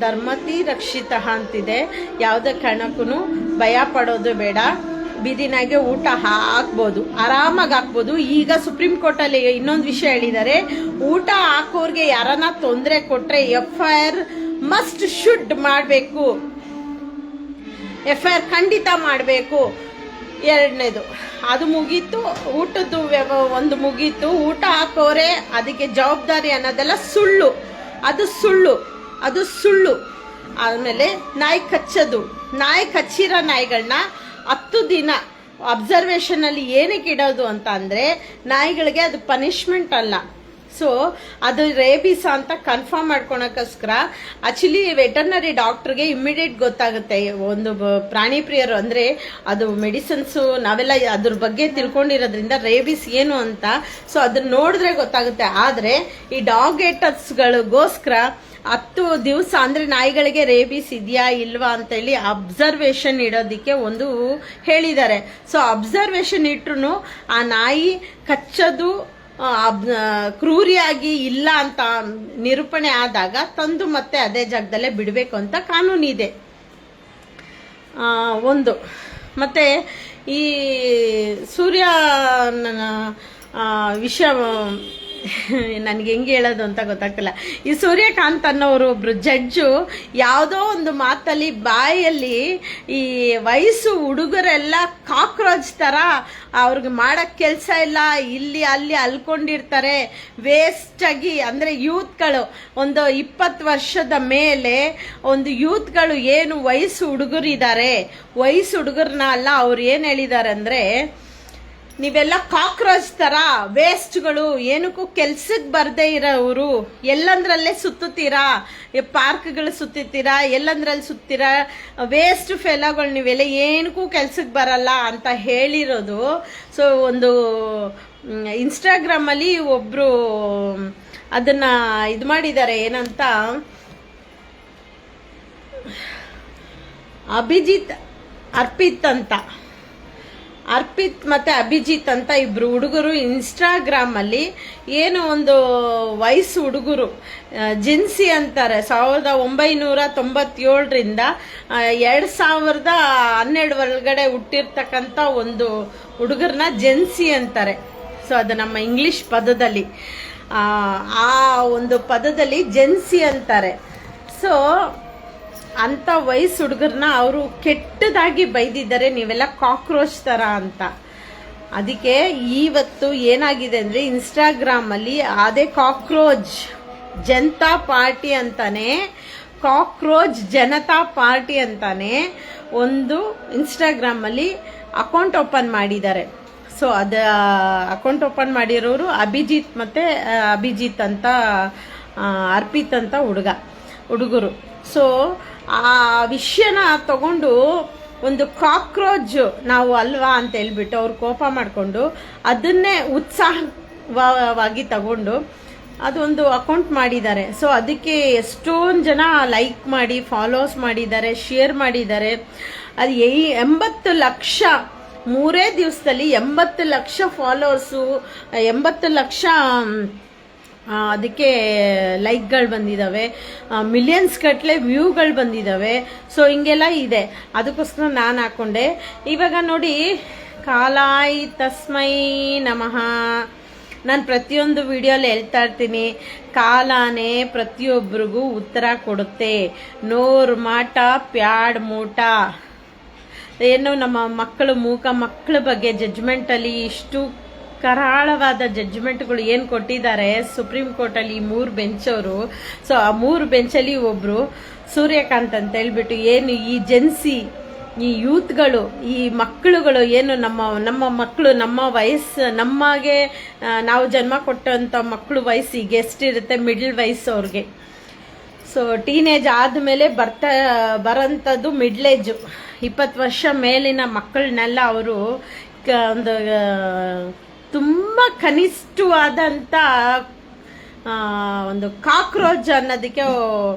ಧರ್ಮತಿ ರಕ್ಷಿತ ಅಂತಿದೆ. ಯಾವುದೇ ಕಾರಣಕ್ಕೂ ಭಯ ಪಡೋದು ಬೇಡ. ಬೀದಿ ನಾಯಿಗೆ ಊಟ ಹಾಕ್ಬೋದು, ಆರಾಮಾಗಿ ಹಾಕ್ಬೋದು. ಈಗ ಸುಪ್ರೀಂ ಕೋರ್ಟಲ್ಲಿ ಇನ್ನೊಂದು ವಿಷಯ ಹೇಳಿದ್ದಾರೆ, ಊಟ ಹಾಕೋರ್ಗೆ ಯಾರನ್ನ ತೊಂದರೆ ಕೊಟ್ರೆ FIR ಶುಡ್ ಮಾಡಬೇಕು, FIR ಖಂಡಿತ ಮಾಡಬೇಕು. ಎರಡನೇದು ಅದು ಮುಗೀತು, ಊಟದ್ದು ಒಂದು ಮುಗೀತು. ಊಟ ಹಾಕೋರೆ ಅದಕ್ಕೆ ಜವಾಬ್ದಾರಿ ಅನ್ನೋದೆಲ್ಲ ಸುಳ್ಳು, ಅದು ಸುಳ್ಳು. ಆಮೇಲೆ ನಾಯಿ ಕಚ್ಚಿರೋ ನಾಯಿಗಳನ್ನ 10 ದಿನ ಅಬ್ಸರ್ವೇಷನ್ ಅಲ್ಲಿ ಏನಕ್ಕೆ ಇಡೋದು ಅಂತ ಅಂದ್ರೆ ನಾಯಿಗಳಿಗೆ ಅದು ಪನಿಷ್ಮೆಂಟ್ ಅಲ್ಲ. ಸೊ ಅದು ರೇಬಿಸ್ ಅಂತ ಕನ್ಫರ್ಮ್ ಮಾಡ್ಕೊಳಕ್ಕೋಸ್ಕರ ಆಕ್ಚುಲಿ ವೆಟರ್ನರಿ ಡಾಕ್ಟರ್ಗೆ ಇಮಿಡಿಯೇಟ್ ಗೊತ್ತಾಗುತ್ತೆ. ಒಂದು ಪ್ರಾಣಿ ಪ್ರಿಯರು ಅಂದ್ರೆ ಅದು ಮೆಡಿಸಿನ್ಸ್ ನಾವೆಲ್ಲ ಅದ್ರ ಬಗ್ಗೆ ತಿಳ್ಕೊಂಡಿರೋದ್ರಿಂದ ರೇಬಿಸ್ ಏನು ಅಂತ ಸೊ ಅದನ್ನ ನೋಡಿದ್ರೆ ಗೊತ್ತಾಗುತ್ತೆ. ಆದ್ರೆ ಈ ಡಾಗ್ ಏಟರ್ಸ್ಗಳಿಗೋಸ್ಕರ 10 ದಿವಸ ಅಂದ್ರೆ ನಾಯಿಗಳಿಗೆ ರೇಬಿಸ್ ಇದೆಯಾ ಇಲ್ವಾ ಅಂತ ಹೇಳಿ ಅಬ್ಸರ್ವೇಷನ್ ಇಡೋದಿಕ್ಕೆ ಒಂದು ಹೇಳಿದ್ದಾರೆ. ಸೊ ಅಬ್ಸರ್ವೇಷನ್ ಇಟ್ರು ಆ ನಾಯಿ ಕಚ್ಚೋದು ಕ್ರೂರಿಯಾಗಿ ಇಲ್ಲ ಅಂತ ನಿರೂಪಣೆ ಆದಾಗ ತಂದು ಮತ್ತೆ ಅದೇ ಜಾಗದಲ್ಲೇ ಬಿಡಬೇಕು ಅಂತ ಕಾನೂನಿದೆ. ಒಂದು ಮತ್ತೆ ಈ ಸೂರ್ಯ ವಿಷಯ ನನಗೆ ಹೆಂಗೆ ಹೇಳೋದು ಅಂತ ಗೊತ್ತಾಗ್ತಿಲ್ಲ. ಈ ಸೂರ್ಯಕಾಂತ್ ಅನ್ನೋರು ಒಬ್ರು ಜಡ್ಜು ಯಾವುದೋ ಒಂದು ಮಾತಲ್ಲಿ ಬಾಯಲ್ಲಿ ಈ ವಯಸ್ಸು ಹುಡುಗರೆಲ್ಲ ಕಾಕ್ರೋಚ್ ಥರ ಅವ್ರಿಗೆ ಮಾಡೋಕ್ಕೆ ಕೆಲಸ ಇಲ್ಲ, ಇಲ್ಲಿ ಅಲ್ಲಿ ಅಲ್ಕೊಂಡಿರ್ತಾರೆ, ವೇಸ್ಟ್ ಆಗಿ ಅಂದರೆ ಯೂತ್ಗಳು ಒಂದು 20 ವರ್ಷದ ಮೇಲೆ ಒಂದು ಯೂತ್ಗಳು ಏನು ವಯಸ್ಸು ಹುಡುಗರಿದ್ದಾರೆ, ವಯಸ್ಸು ಹುಡುಗರನ್ನ ಅಲ್ಲ ಅವ್ರು ಏನು ಹೇಳಿದ್ದಾರೆ ಅಂದರೆ ನೀವೆಲ್ಲ ಕಾಕ್ರೋಚ್ ತರ ವೇಸ್ಟ್ಗಳು, ಏನಕ್ಕೂ ಕೆಲ್ಸಕ್ಕೆ ಬರ್ದೇ ಇರೋರು, ಎಲ್ಲಂದ್ರಲ್ಲೇ ಸುತ್ತುತ್ತೀರಾ, ಪಾರ್ಕ್ಗಳು ಸುತ್ತೀರಾ, ಎಲ್ಲಂದ್ರಲ್ಲಿ ಸುತ್ತೀರಾ, ವೇಸ್ಟ್ ಫೆಲೋಗಳು ನೀವೆಲ್ಲ ಏನಕ್ಕೂ ಕೆಲ್ಸಕ್ಕೆ ಬರಲ್ಲ ಅಂತ ಹೇಳಿರೋದು. ಸೊ ಒಂದು ಇನ್ಸ್ಟಾಗ್ರಾಮಲ್ಲಿ ಒಬ್ರು ಅದನ್ನ ಇದು ಮಾಡಿದ್ದಾರೆ, ಏನಂತ ಅರ್ಪಿತ್ ಮತ್ತೆ ಅಭಿಜಿತ್ ಅಂತ ಇಬ್ರು ಹುಡುಗರು ಇನ್ಸ್ಟಾಗ್ರಾಮ್ ಅಲ್ಲಿ ಏನು ಒಂದು ವಯಸ್ಸು ಹುಡುಗರು ಜಿನ್ಸಿ ಅಂತಾರೆ 1997ರಿಂದ 2012 ಒಳಗಡೆ ಹುಟ್ಟಿರ್ತಕ್ಕಂಥ ಒಂದು ಹುಡುಗರನ್ನ ಜೆನ್ಸಿ ಅಂತಾರೆ. ಸೊ ಅದು ನಮ್ಮ ಇಂಗ್ಲಿಷ್ ಪದದಲ್ಲಿ ಆ ಒಂದು ಪದದಲ್ಲಿ ಜೆನ್ಸಿ ಅಂತಾರೆ. ಸೊ ಅಂತ ವಯಸ್ಸು ಹುಡುಗರನ್ನ ಅವರು ಕೆಟ್ಟದಾಗಿ ಬೈದಿದ್ದಾರೆ, ನೀವೆಲ್ಲ ಕಾಕ್ರೋಚ್ ತರ ಅಂತ. ಅದಕ್ಕೆ ಇವತ್ತು ಏನಾಗಿದೆ ಅಂದ್ರೆ ಇನ್ಸ್ಟಾಗ್ರಾಮ್ ಅಲ್ಲಿ ಅದೇ ಕಾಕ್ರೋಚ್ ಜನತಾ ಪಾರ್ಟಿ ಅಂತಾನೆ ಒಂದು ಇನ್ಸ್ಟಾಗ್ರಾಮ್ ಅಲ್ಲಿ ಅಕೌಂಟ್ ಓಪನ್ ಮಾಡಿದ್ದಾರೆ. ಸೊ ಅದ ಅಕೌಂಟ್ ಓಪನ್ ಮಾಡಿರೋರು ಅಭಿಜಿತ್ ಅಂತ ಅರ್ಪಿತ್ ಅಂತ ಹುಡುಗರು. ಸೊ ಆ ವಿಷಯನ ತಗೊಂಡು ಒಂದು ಕಾಕ್ರೋಚ್ ನಾವು ಅಲ್ವಾ ಅಂತ ಹೇಳ್ಬಿಟ್ಟು ಅವ್ರು ಕೋಪ ಮಾಡಿಕೊಂಡು ಅದನ್ನೇ ಉತ್ಸಾಹವಾಗಿ ತಗೊಂಡು ಅದೊಂದು ಅಕೌಂಟ್ ಮಾಡಿದ್ದಾರೆ. ಸೊ ಅದಕ್ಕೆ ಎಷ್ಟೊಂದು ಜನ ಲೈಕ್ ಮಾಡಿ ಫಾಲೋಸ್ ಮಾಡಿದ್ದಾರೆ, ಶೇರ್ ಮಾಡಿದ್ದಾರೆ. ಅದು 80 ಲಕ್ಷ 3 ದಿವಸದಲ್ಲಿ 80 ಲಕ್ಷ ಫಾಲೋವರ್ಸು, 80 ಲಕ್ಷ ಅದಕ್ಕೆ ಲೈಕ್ಗಳು ಬಂದಿದ್ದಾವೆ, ಮಿಲಿಯನ್ಸ್ ಗಟ್ಟಲೆ ವ್ಯೂಗಳು ಬಂದಿದ್ದಾವೆ. ಸೊ ಹಿಂಗೆಲ್ಲ ಇದೆ. ಅದಕ್ಕೋಸ್ಕರ ನಾನು ಹಾಕೊಂಡೆ. ಇವಾಗ ನೋಡಿ, ಕಾಲಾಯಿ ತಸ್ಮೈ ನಮಃ. ನಾನು ಪ್ರತಿಯೊಂದು ವಿಡಿಯೋಲಿ ಹೇಳ್ತಾ ಇರ್ತೀನಿ, ಕಾಲಾನೇ ಪ್ರತಿಯೊಬ್ಬರಿಗೂ ಉತ್ತರ ಕೊಡುತ್ತೆ. ನೋರ್ ಮಾಟ ಪ್ಯಾಡ್ ಮೂಟ. ಏನು ನಮ್ಮ ಮಕ್ಕಳು ಮೂಕ ಮಕ್ಕಳ ಬಗ್ಗೆ ಜಡ್ಜ್ಮೆಂಟಲ್ಲಿ ಇಷ್ಟು ಕರಾಳವಾದ ಜಡ್ಜ್ಮೆಂಟ್ಗಳು ಏನು ಕೊಟ್ಟಿದ್ದಾರೆ ಸುಪ್ರೀಂ ಕೋರ್ಟಲ್ಲಿ ಈ 3 ಬೆಂಚವರು. ಸೊ ಆ 3 ಬೆಂಚಲ್ಲಿ ಒಬ್ಬರು ಸೂರ್ಯಕಾಂತ್ ಅಂತ ಹೇಳ್ಬಿಟ್ಟು ಏನು ಈ ಜೆನ್ಸಿ ಈ ಯೂತ್ಗಳು ಈ ಮಕ್ಕಳುಗಳು ಏನು ನಮ್ಮ ಮಕ್ಕಳು ನಮ್ಮ ವಯಸ್ಸು ನಮಗೆ ನಾವು ಜನ್ಮ ಕೊಟ್ಟಂಥ ಮಕ್ಕಳು ವಯಸ್ಸು ಈಗ ಎಷ್ಟಿರುತ್ತೆ ಮಿಡ್ಲ್ ವಯಸ್ಸು ಅವ್ರಿಗೆ. ಸೊ ಟೀನೇಜ್ ಆದಮೇಲೆ ಬರೋಂಥದ್ದು ಮಿಡ್ಲ್ ಏಜು 20 ವರ್ಷ ಮೇಲಿನ ಮಕ್ಕಳನ್ನೆಲ್ಲ ಅವರು ಒಂದು ತುಂಬ ಕನಿಷ್ಠವಾದಂಥ ಒಂದು ಕಾಕ್ರೋಚ್ ಅನ್ನೋದಕ್ಕೆ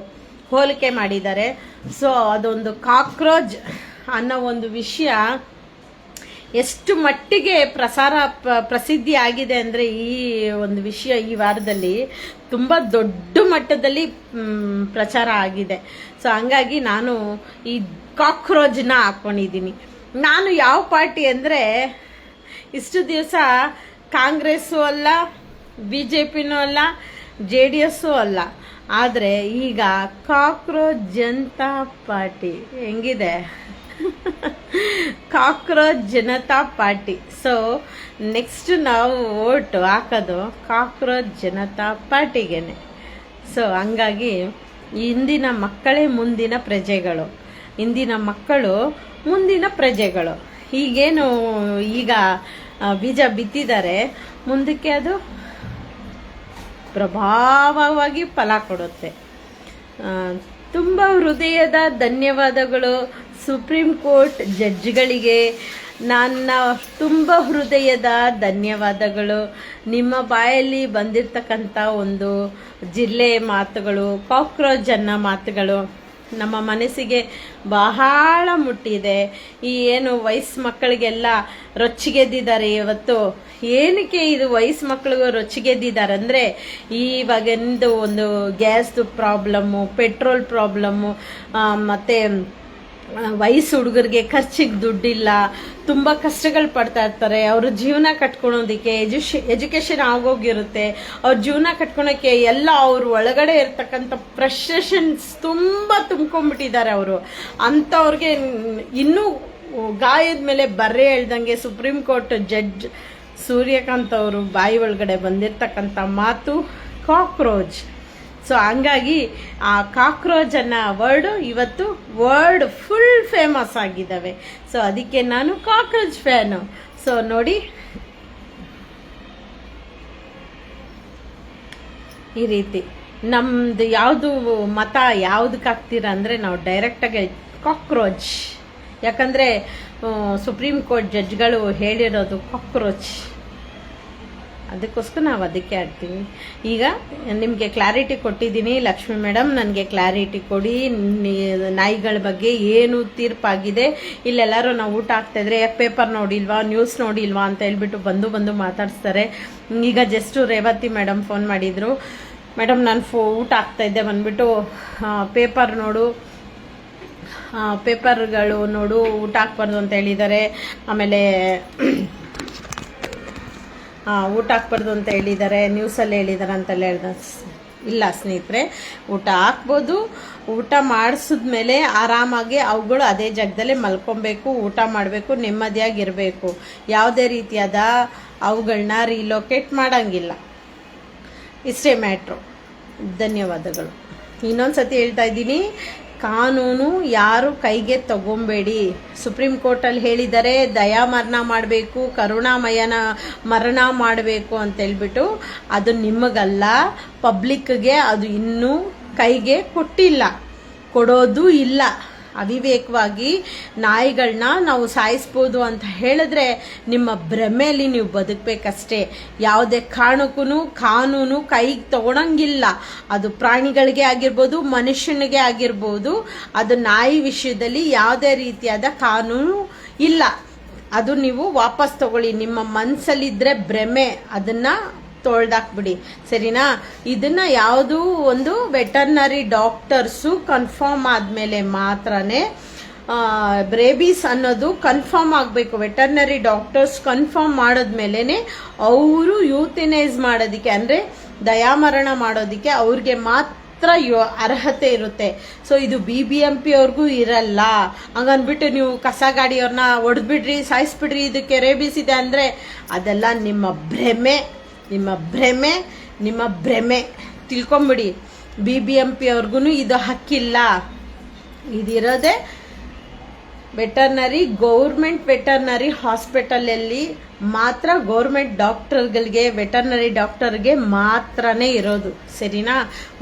ಹೋಲಿಕೆ ಮಾಡಿದ್ದಾರೆ. ಸೊ ಅದೊಂದು ಕಾಕ್ರೋಚ್ ಅನ್ನೋ ಒಂದು ವಿಷಯ ಎಷ್ಟು ಮಟ್ಟಿಗೆ ಪ್ರಸಿದ್ಧಿ ಆಗಿದೆ ಅಂದರೆ ಈ ಒಂದು ವಿಷಯ ಈ ವಾರದಲ್ಲಿ ತುಂಬ ದೊಡ್ಡ ಮಟ್ಟದಲ್ಲಿ ಪ್ರಚಾರ ಆಗಿದೆ. ಸೊ ಹಂಗಾಗಿ ನಾನು ಈ ಕಾಕ್ರೋಚ್ನ ಹಾಕ್ಕೊಂಡಿದ್ದೀನಿ. ನಾನು ಯಾವ ಪಾರ್ಟಿ ಅಂದರೆ ಇಷ್ಟು ದಿವಸ ಕಾಂಗ್ರೆಸ್ಸು ಅಲ್ಲ, BJPನೂ ಅಲ್ಲ, JDS ಅಲ್ಲ, ಆದರೆ ಈಗ ಕಾಕ್ರೋಚ್ ಜನತಾ ಪಾರ್ಟಿ ಹೆಂಗಿದೆ cockroach Janata party. So next ನಾವು ವೋಟ್ ಹಾಕೋದು ಕಾಕ್ರೋಚ್ ಜನತಾ ಪಾರ್ಟಿಗೇನೆ. ಸೊ ಹಂಗಾಗಿ ಇಂದಿನ ಮಕ್ಕಳೇ ಮುಂದಿನ ಪ್ರಜೆಗಳು, ಇಂದಿನ ಮಕ್ಕಳು ಮುಂದಿನ ಪ್ರಜೆಗಳು. ಈಗೇನು ಈಗ ಬೀಜ ಬಿತ್ತಿದ್ದಾರೆ, ಮುಂದಕ್ಕೆ ಅದು ಪ್ರಭಾವವಾಗಿ ಫಲ ಕೊಡುತ್ತೆ. ತುಂಬ ಹೃದಯದ ಧನ್ಯವಾದಗಳು ಸುಪ್ರೀಂ ಕೋರ್ಟ್ ಜಡ್ಜ್ಗಳಿಗೆ. ನನ್ನ ತುಂಬ ಹೃದಯದ ಧನ್ಯವಾದಗಳು. ನಿಮ್ಮ ಬಾಯಲ್ಲಿ ಬಂದಿರತಕ್ಕಂಥ ಒಂದು ಜಿಲ್ಲೆ ಮಾತುಗಳು, ಕಾಕ್ರೋಚ್ ಅನ್ನೋ ಮಾತುಗಳು ನಮ್ಮ ಮನಸ್ಸಿಗೆ ಬಹಳ ಮುಟ್ಟಿದೆ. ಈ ಏನು ವಯಸ್ಸು ಮಕ್ಕಳಿಗೆಲ್ಲ ರೊಚ್ಚಿಗೆದ್ದಿದ್ದಾರೆ ಇವತ್ತು. ಏನಕ್ಕೆ ಇದು ವಯಸ್ಸು ಮಕ್ಕಳಿಗೆ ರೊಚ್ಚಿಗೆದ್ದಿದ್ದಾರೆ ಅಂದರೆ ಇವಾಗಿಂದು ಒಂದು ಗ್ಯಾಸ್ದು ಪ್ರಾಬ್ಲಮ್ಮು, ಪೆಟ್ರೋಲ್ ಪ್ರಾಬ್ಲಮ್ಮು, ಮತ್ತು ವಯಸ್ಸು ಹುಡುಗರಿಗೆ ಖರ್ಚಿಗೆ ದುಡ್ಡಿಲ್ಲ, ತುಂಬ ಕಷ್ಟಗಳು ಪಡ್ತಾ ಇರ್ತಾರೆ. ಅವರು ಜೀವನ ಕಟ್ಕೊಳೋದಕ್ಕೆ ಎಜುಕೇಷನ್ ಆಗೋಗಿರುತ್ತೆ. ಅವ್ರ ಜೀವನ ಕಟ್ಕೊಳಕ್ಕೆ ಎಲ್ಲ ಅವ್ರ ಒಳಗಡೆ ಇರ್ತಕ್ಕಂಥ ಫ್ರಸ್ಟ್ರೇಷನ್ಸ್ ತುಂಬ ತುಂಬ್ಕೊಂಡ್ಬಿಟ್ಟಿದ್ದಾರೆ ಅವರು. ಅಂಥವ್ರಿಗೆ ಇನ್ನೂ ಗಾಯದ ಮೇಲೆ ಬರ್ರೆ ಹೇಳ್ದಂಗೆ ಸುಪ್ರೀಂ ಕೋರ್ಟ್ ಜಡ್ಜ್ ಸೂರ್ಯಕಾಂತ್ ಅವರು ಬಾಯಿ ಒಳಗಡೆ ಬಂದಿರತಕ್ಕಂಥ ಮಾತು ಕಾಕ್ರೋಚ್. ಸೊ ಹಂಗಾಗಿ ಆ ಕಾಕ್ರೋಚ್ ಅನ್ನೋ ವರ್ಡು ಇವತ್ತು ವರ್ಡ್ ಫುಲ್ ಫೇಮಸ್ ಆಗಿದ್ದಾವೆ. ಸೊ ಅದಕ್ಕೆ ನಾನು ಕಾಕ್ರೋಚ್ ಫ್ಯಾನು. ಸೊ ನೋಡಿ, ಈ ರೀತಿ ನಮ್ದು ಯಾವುದು ಮತ ಯಾವುದಕ್ಕೆ ಹಾಕ್ತೀರಾ ಅಂದರೆ ನಾವು ಡೈರೆಕ್ಟಾಗಿ ಕಾಕ್ರೋಚ್. ಯಾಕಂದರೆ ಸುಪ್ರೀಂ ಕೋರ್ಟ್ ಜಡ್ಜ್ಗಳು ಹೇಳಿರೋದು ಕಾಕ್ರೋಚ್, ಅದಕ್ಕೋಸ್ಕರ ನಾವು ಅದಕ್ಕೆ ಆಡ್ತೀವಿ. ಈಗ ನಿಮಗೆ ಕ್ಲಾರಿಟಿ ಕೊಟ್ಟಿದ್ದೀನಿ. ಲಕ್ಷ್ಮಿ ಮೇಡಮ್ ನನಗೆ ಕ್ಲಾರಿಟಿ ಕೊಡಿ, ನಾಯಿಗಳ ಬಗ್ಗೆ ಏನು ತೀರ್ಪಾಗಿದೆ. ಇಲ್ಲೆಲ್ಲರೂ ನಾವು ಊಟ ಹಾಕ್ತಾಯಿದ್ರೆ ಪೇಪರ್ ನೋಡಿಲ್ವಾ, ನ್ಯೂಸ್ ನೋಡಿಲ್ವಾ ಅಂತ ಹೇಳ್ಬಿಟ್ಟು ಬಂದು ಮಾತಾಡಿಸ್ತಾರೆ. ಈಗ ಜಸ್ಟು ರೇವತಿ ಮೇಡಮ್ ಫೋನ್ ಮಾಡಿದರು, ಮೇಡಮ್ ನಾನು ಊಟ ಹಾಕ್ತಾಯಿದ್ದೆ, ಬಂದ್ಬಿಟ್ಟು ಪೇಪರ್ ನೋಡು, ಪೇಪರ್ಗಳು ನೋಡು, ಊಟ ಹಾಕ್ಬಾರ್ದು ಅಂತ ಹೇಳಿದ್ದಾರೆ. ಆಮೇಲೆ ಊಟ ಹಾಕ್ಬಾರ್ದು ಅಂತ ಹೇಳಿದ್ದಾರೆ, ನ್ಯೂಸಲ್ಲಿ ಹೇಳಿದ್ದಾರೆ ಅಂತೆಲ್ಲ ಹೇಳ್ದ. ಇಲ್ಲ ಸ್ನೇಹಿತರೆ, ಊಟ ಹಾಕ್ಬೋದು. ಊಟ ಮಾಡಿಸಿದ್ಮೇಲೆ ಆರಾಮಾಗಿ ಅವುಗಳು ಅದೇ ಜಾಗದಲ್ಲೇ ಮಲ್ಕೊಬೇಕು, ಊಟ ಮಾಡಬೇಕು, ನೆಮ್ಮದಿಯಾಗಿರಬೇಕು. ಯಾವುದೇ ರೀತಿಯಾದ ಅವುಗಳನ್ನ ರಿಲೊಕೇಟ್ ಮಾಡೋಂಗಿಲ್ಲ. ಇಷ್ಟೇ ಮ್ಯಾಟ್ರು. ಧನ್ಯವಾದಗಳು. ಇನ್ನೊಂದು ಸತಿ ಹೇಳ್ತಾ ಇದ್ದೀನಿ, ಕಾನೂನು ಯಾರು ಕೈಗೆ ತಗೊಂಬೇಡಿ. ಸುಪ್ರೀಂ ಕೋರ್ಟಲ್ಲಿ ಹೇಳಿದ್ದಾರೆ ದಯಾಮರಣ ಮಾಡಬೇಕು, ಕರುಣಾಮಯನ ಮರಣ ಮಾಡಬೇಕು ಅಂತೇಳ್ಬಿಟ್ಟು. ಅದು ನಿಮಗಲ್ಲ, ಪಬ್ಲಿಕ್ಗೆ ಅದು ಇನ್ನೂ ಕೈಗೆ ಕೊಟ್ಟಿಲ್ಲ, ಕೊಡೋದು ಇಲ್ಲ. ಅವಿವೇಕವಾಗಿ ನಾಯಿಗಳನ್ನ ನಾವು ಸಾಯಿಸ್ಬೋದು ಅಂತ ಹೇಳಿದ್ರೆ ನಿಮ್ಮ ಭ್ರಮೆಯಲ್ಲಿ ನೀವು ಬದುಕಬೇಕಷ್ಟೇ. ಯಾವುದೇ ಕಾರಣಕ್ಕೂ ಕಾನೂನು ಕೈಗೆ ತಗೊಳಂಗಿಲ್ಲ. ಅದು ಪ್ರಾಣಿಗಳಿಗೆ ಆಗಿರ್ಬೋದು, ಮನುಷ್ಯನಿಗೆ ಆಗಿರ್ಬೋದು. ಅದು ನಾಯಿ ವಿಷಯದಲ್ಲಿ ಯಾವುದೇ ರೀತಿಯಾದ ಕಾನೂನು ಇಲ್ಲ. ಅದು ನೀವು ವಾಪಸ್ ತಗೊಳ್ಳಿ. ನಿಮ್ಮ ಮನಸ್ಸಲ್ಲಿದ್ದರೆ ಭ್ರಮೆ, ಅದನ್ನು ತೊಳ್ದಾಕ್ಬಿಡಿ, ಸರಿನಾ? ಇದನ್ನ ಯಾವುದು ಒಂದು ವೆಟರ್ನರಿ ಡಾಕ್ಟರ್ಸು ಕನ್ಫರ್ಮ್ ಆದಮೇಲೆ ಮಾತ್ರನೇ ರೇಬೀಸ್ ಅನ್ನೋದು ಕನ್ಫರ್ಮ್ ಆಗಬೇಕು. ವೆಟರ್ನರಿ ಡಾಕ್ಟರ್ಸ್ ಕನ್ಫರ್ಮ್ ಮಾಡಿದ್ಮೇಲೆ ಅವರು ಯೂಥನೈಸ್ ಮಾಡೋದಕ್ಕೆ ಅಂದರೆ ದಯಾಮರಣ ಮಾಡೋದಕ್ಕೆ ಅವ್ರಿಗೆ ಮಾತ್ರ ಅರ್ಹತೆ ಇರುತ್ತೆ. ಸೊ ಇದು BBMP ಅವ್ರಿಗೂ ಇರಲ್ಲ. ಹಂಗನ್ಬಿಟ್ಟು ನೀವು ಕಸ ಗಾಡಿಯವ್ರನ್ನ ಹೊಡೆದ್ಬಿಡ್ರಿ, ಸಾಯಿಸ್ಬಿಡ್ರಿ, ಇದಕ್ಕೆ ರೇಬಿಸ್ ಇದೆ ಅಂದರೆ ಅದೆಲ್ಲ ನಿಮ್ಮ ಭ್ರಮೆ, ನಿಮ್ಮ ಭ್ರಮೆ, ನಿಮ್ಮ ಭ್ರಮೆ. ತಿಳ್ಕೊಂಬಿಡಿ, BBMP ಅವ್ರಿಗೂ ಇದು ಹಕ್ಕಿಲ್ಲ. ಇದಿರೋದೇ ವೆಟರ್ನರಿ, ಗೌರ್ಮೆಂಟ್ ವೆಟರ್ನರಿ ಹಾಸ್ಪಿಟಲಲ್ಲಿ ಮಾತ್ರ, ಗೌರ್ಮೆಂಟ್ ಡಾಕ್ಟರ್ಗಳಿಗೆ, ವೆಟರ್ನರಿ ಡಾಕ್ಟರ್ಗೆ ಮಾತ್ರನೇ ಇರೋದು. ಸರಿನಾ?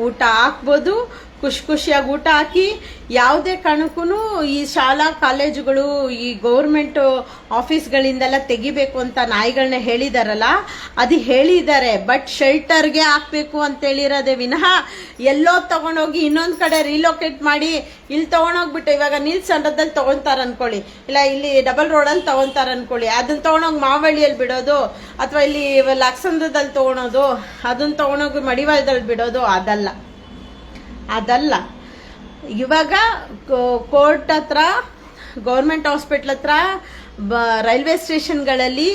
ಊಟ ಹಾಕ್ಬೋದು, ಖುಷಿಯಾಗಿ ಊಟ ಹಾಕಿ. ಯಾವುದೇ ಕಾರಣಕ್ಕೂ ಈ ಶಾಲಾ ಕಾಲೇಜುಗಳು, ಈ ಗೌರ್ಮೆಂಟ್ ಆಫೀಸ್ಗಳಿಂದೆಲ್ಲ ತೆಗಿಬೇಕು ಅಂತ ನಾಯಿಗಳನ್ನ ಹೇಳಿದಾರಲ್ಲ, ಅದು ಹೇಳಿದ್ದಾರೆ. ಬಟ್ ಶೆಲ್ಟರ್ಗೆ ಹಾಕ್ಬೇಕು ಅಂತ ಹೇಳಿರೋದೇ ವಿನಃ ಎಲ್ಲೋ ತಗೊಂಡೋಗಿ ಇನ್ನೊಂದು ಕಡೆ ರೀಲೊಕೇಟ್ ಮಾಡಿ ಇಲ್ಲಿ ತಗೊಂಡೋಗ್ಬಿಟ್ಟು, ಇವಾಗ ನೀಲ್ಸ್ ಅಂಡದಲ್ಲಿ ತಗೊಂತಾರ ಅನ್ಕೊಳ್ಳಿ, ಇಲ್ಲ ಇಲ್ಲಿ ಡಬಲ್ ರೋಡಲ್ಲಿ ತಗೊಂತಾರ ಅನ್ಕೊಳ್ಳಿ, ಅದನ್ನ ತಗೊಂಡೋಗಿ ಮಾವಳ್ಳಿಯಲ್ಲಿ ಬಿಡೋದು, ಅಥವಾ ಇಲ್ಲಿ ಲಕ್ಸಂದ್ರದಲ್ಲಿ ತಗೊಳೋದು, ಅದನ್ನ ತಗೊಂಡೋಗಿ ಮಡಿವಾಳದಲ್ಲಿ ಬಿಡೋದು, ಅದಲ್ಲ. ಇವಾಗ ಕೋರ್ಟ್ ಹತ್ರ, ಗೌರ್ಮೆಂಟ್ ಹಾಸ್ಪಿಟ್ಲ್ ಹತ್ರ, ರೈಲ್ವೆ ಸ್ಟೇಷನ್ಗಳಲ್ಲಿ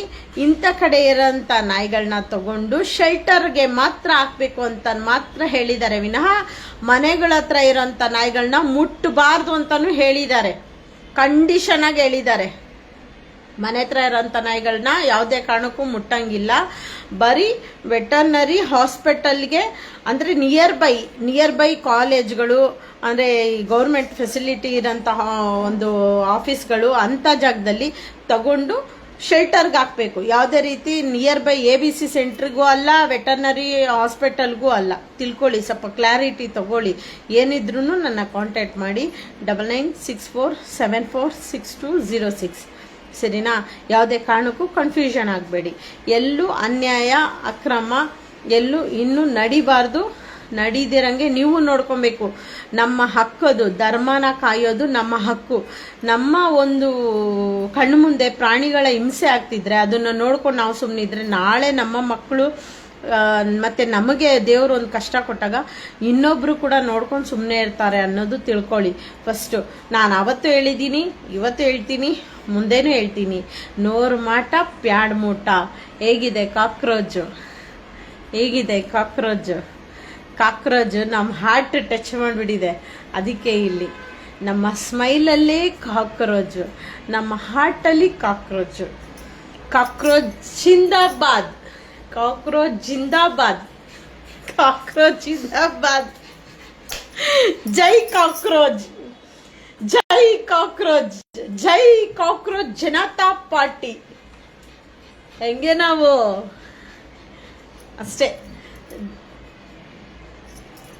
ಇಂಥ ಕಡೆ ಇರೋಂಥ ನಾಯಿಗಳನ್ನ ತಗೊಂಡು ಶೆಲ್ಟರ್ಗೆ ಮಾತ್ರ ಹಾಕ್ಬೇಕು ಅಂತ ಮಾತ್ರ ಹೇಳಿದ್ದಾರೆ ವಿನಃ ಮನೆಗಳ ಹತ್ರ ಇರೋಂಥ ನಾಯಿಗಳನ್ನ ಮುಟ್ಟಬಾರ್ದು ಅಂತಲೂ ಹೇಳಿದ್ದಾರೆ. ಕಂಡೀಷನ್ ಆಗಿ ಹೇಳಿದ್ದಾರೆ. ಮನೆ ಹತ್ರ ಇರೋಂಥ ನಾಯಿಗಳನ್ನ ಯಾವುದೇ ಕಾರಣಕ್ಕೂ ಮುಟ್ಟಂಗಿಲ್ಲ. ಬರೀ ವೆಟರ್ನರಿ ಹಾಸ್ಪಿಟಲ್ಗೆ, ಅಂದರೆ ನಿಯರ್ ಬೈ ಕಾಲೇಜ್ಗಳು, ಅಂದರೆ ಗೌರ್ಮೆಂಟ್ ಫೆಸಿಲಿಟಿ ಇರೋಂತಹ ಒಂದು ಆಫೀಸ್ಗಳು, ಅಂಥ ಜಾಗದಲ್ಲಿ ತಗೊಂಡು ಶೆಲ್ಟರ್ಗೆ ಹಾಕಬೇಕು. ಯಾವುದೇ ರೀತಿ ನಿಯರ್ ಬೈ ABC ಸೆಂಟ್ರಿಗೂ ಅಲ್ಲ, ವೆಟರ್ನರಿ ಹಾಸ್ಪಿಟಲ್ಗೂ ಅಲ್ಲ. ತಿಳ್ಕೊಳ್ಳಿ, ಸ್ವಲ್ಪ ಕ್ಲಾರಿಟಿ ತಗೊಳ್ಳಿ. ಏನಿದ್ರೂ ನನ್ನ ಕಾಂಟ್ಯಾಕ್ಟ್ ಮಾಡಿ 9964746206. ಸರಿನಾ? ಯಾವುದೇ ಕಾರಣಕ್ಕೂ ಕನ್ಫ್ಯೂಷನ್ ಆಗಬೇಡಿ. ಎಲ್ಲೂ ಅನ್ಯಾಯ, ಅಕ್ರಮ ಎಲ್ಲೂ ಇನ್ನೂ ನಡಿಬಾರ್ದು. ನಡೀದಿರಂಗೆ ನೀವು ನೋಡ್ಕೊಬೇಕು. ನಮ್ಮ ಹಕ್ಕದು, ಧರ್ಮನ ಕಾಯೋದು ನಮ್ಮ ಹಕ್ಕು. ನಮ್ಮ ಒಂದು ಕಣ್ಣು ಮುಂದೆ ಪ್ರಾಣಿಗಳ ಹಿಂಸೆ ಆಗ್ತಿದ್ರೆ ಅದನ್ನು ನೋಡ್ಕೊಂಡು ನಾವು ಸುಮ್ಮನಿದ್ರೆ ನಾಳೆ ನಮ್ಮ ಮಕ್ಕಳು ಮತ್ತೆ ನಮಗೆ ದೇವರು ಒಂದು ಕಷ್ಟ ಕೊಟ್ಟಾಗ ಇನ್ನೊಬ್ರು ಕೂಡ ನೋಡ್ಕೊಂಡು ಸುಮ್ಮನೆ ಇರ್ತಾರೆ ಅನ್ನೋದು ತಿಳ್ಕೊಳ್ಳಿ. ಫಸ್ಟು ನಾನು ಅವತ್ತು ಹೇಳಿದ್ದೀನಿ, ಇವತ್ತು ಹೇಳ್ತೀನಿ, ಮುಂದೇನೂ ಹೇಳ್ತೀನಿ, ನೋರು ಮಾಟ ಪ್ಯಾಡ್ ಮೂಟ. ಹೇಗಿದೆ ಕಾಕ್ರೋಚು? ಹೇಗಿದೆ ಕಾಕ್ರೋಚ್ ನಮ್ಮ ಹಾರ್ಟ್ ಟಚ್ ಮಾಡಿಬಿಟ್ಟಿದೆ. ಅದಕ್ಕೆ ಇಲ್ಲಿ ನಮ್ಮ ಸ್ಮೈಲಲ್ಲಿ ಕಾಕ್ರೋಚು, ನಮ್ಮ ಹಾರ್ಟಲ್ಲಿ ಕಾಕ್ರೋಚು. ಕಾಕ್ರೋಚ್ ಜಿಂದಾಬಾದ್, ಕಾಕ್ರೋಚ್ ಜಿಂದಾಬಾದ್, ಕಾಕ್ರೋಚ್ ಜಿಂದಾಬಾದ್. ಜೈ ಕಾಕ್ರೋಚ್, ಜೈ ಕಾಕ್ರೋಚ್, ಜೈ ಕಾಕ್ರೋಚ್ ಜನತಾ ಪಾರ್ಟಿ. ಹೆಂಗೆ ನಾವು ಅಷ್ಟೇ.